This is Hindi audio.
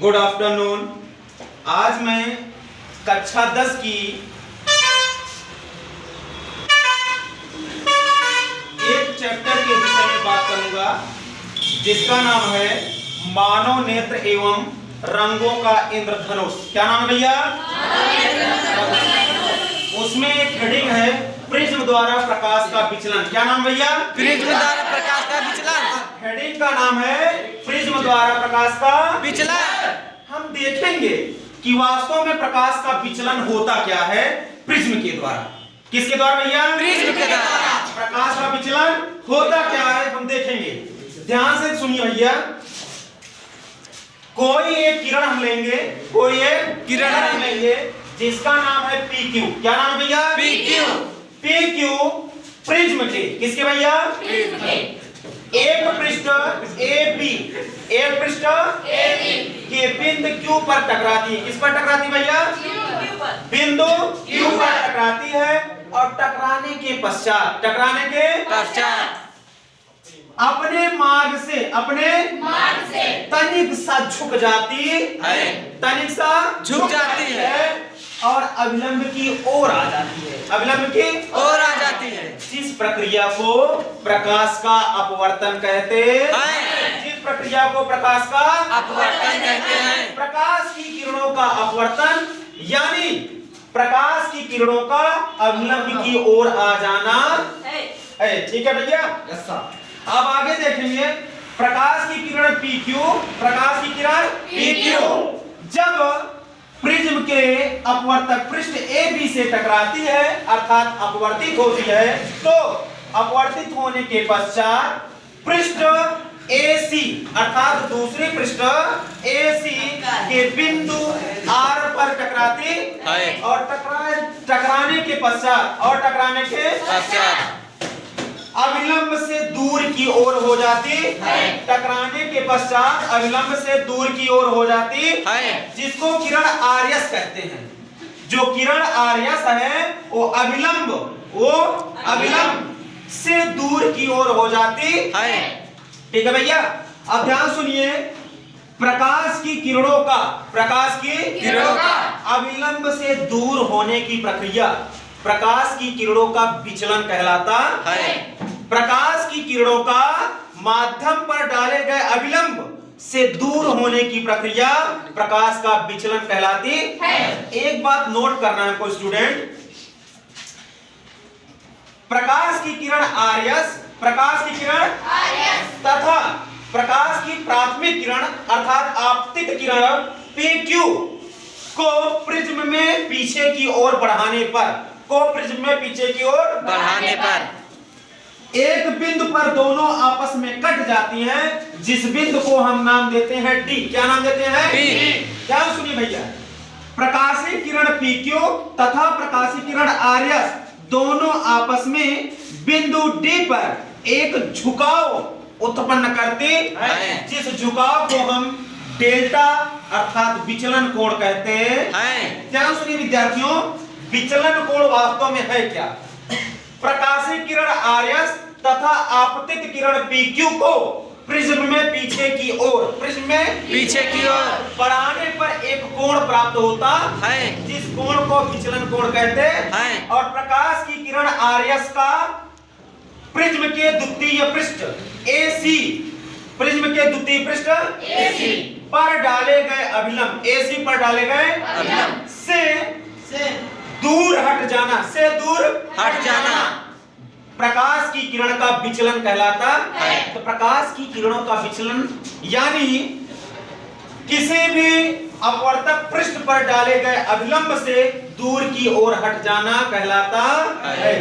Good afternoon. आज मैं कक्षा 10 की एक चैप्टर के विषय में बात करूंगा जिसका नाम है मानव नेत्र एवं रंगों का इंद्रधनुष। क्या नाम है भैया? उसमें एक हेडिंग है प्रिज्म द्वारा प्रकाश का विचलन। क्या नाम भैया? प्रिज्म द्वारा प्रकाश का विचलन। हेडिंग का नाम है प्रिज्म द्वारा प्रकाश का विचलन। हम देखेंगे कि वास्तव में प्रकाश का विचलन होता क्या है प्रिज्म के द्वारा। किसके द्वारा भैया? प्रिज्म के द्वारा। प्रकाश का विचलन होता क्या है हम देखेंगे। ध्यान से सुनिए भैया। कोई एक किरण हम लेंगे, कोई एक किरण हम लेंगे जिसका नाम है PQ। क्या नाम है भैया? PQ प्रिज्म के किसके भैया? एक पृष्ठ AB, एक पृष्ठ के बिंदु Q पर टकराती है। किस पर टकराती है भैया? बिंदु Q पर टकराती है और टकराने के पश्चात अपने मार्ग से तनिक सा झुक जाती है और अभिलंब की ओर आ जाती है। जिस प्रक्रिया को प्रकाश का अपवर्तन कहते हैं। जिस प्रक्रिया को प्रकाश का अपवर्तन कहते हैं। प्रकाश की किरणों का अपवर्तन यानी प्रकाश की किरणों का अभिलंब की ओर आ जाना है। ठीक है भैया? अब आगे देखेंगे प्रकाश की किरण PQ जब प्रिज्म के अपवर्तक पृष्ठ AB से टकराती है अर्थात अपवर्तित होती है तो अपवर्तित होने के पश्चात पृष्ठ AC अर्थात दूसरे पृष्ठ AC के बिंदु R पर टकराती है और टकराने के पश्चात अभिलंब से दूर की ओर हो जाती है। टकराने के पश्चात अभिलंब से दूर की ओर हो जाती है जिसको किरण आर्यस कहते हैं। जो किरण आर्यस है वो अभिलंब से दूर की ओर हो जाती है। ठीक है भैया? अब ध्यान सुनिए। प्रकाश की किरणों का अभिलंब से दूर होने की प्रक्रिया प्रकाश की किरणों का विचलन कहलाता है। प्रकाश की किरणों का माध्यम पर डाले गए अभिलंब से दूर होने की प्रक्रिया प्रकाश का विचलन कहलाती है। एक बात नोट करना है कोई स्टूडेंट। प्रकाश की किरण आर्यस तथा प्रकाश की प्राथमिक किरण अर्थात आपतित किरण PQ को प्रिज्म में पीछे की ओर बढ़ाने पर एक बिंदु पर दोनों आपस में कट जाती हैं जिस बिंदु को हम नाम देते हैं D। क्या नाम देते हैं? D। क्या सुनिए भैया। प्रकाशीय किरण PQ तथा प्रकाशीय किरण आर्यस दोनों आपस में बिंदु D पर एक झुकाव उत्पन्न करते हैं जिस झुकाव को हम डेल्टा अर्थात विचलन कोण कहते हैं। ध्यान सुनिए विद्यार्थियों। विचलन कोण वास्तव में है क्या? प्रकाशीय किरण आर्यस तथा आपतित किरण PQ को प्रिज्म में पीछे की ओर बढ़ाने पर एक कोण प्राप्त होता है जिस कोण को विचलन कोण कहते हैं। और प्रकाश की किरण आर्यस का प्रिज्म के द्वितीय पृष्ठ AC पर डाले गए अभिलंब से दूर हट जाना प्रकाश की किरण का विचलन कहलाता है। तो प्रकाश की किरणों का विचलन यानी किसी भी अपवर्तक पृष्ठ पर डाले गए अभिलंब से दूर की ओर हट जाना कहलाता है।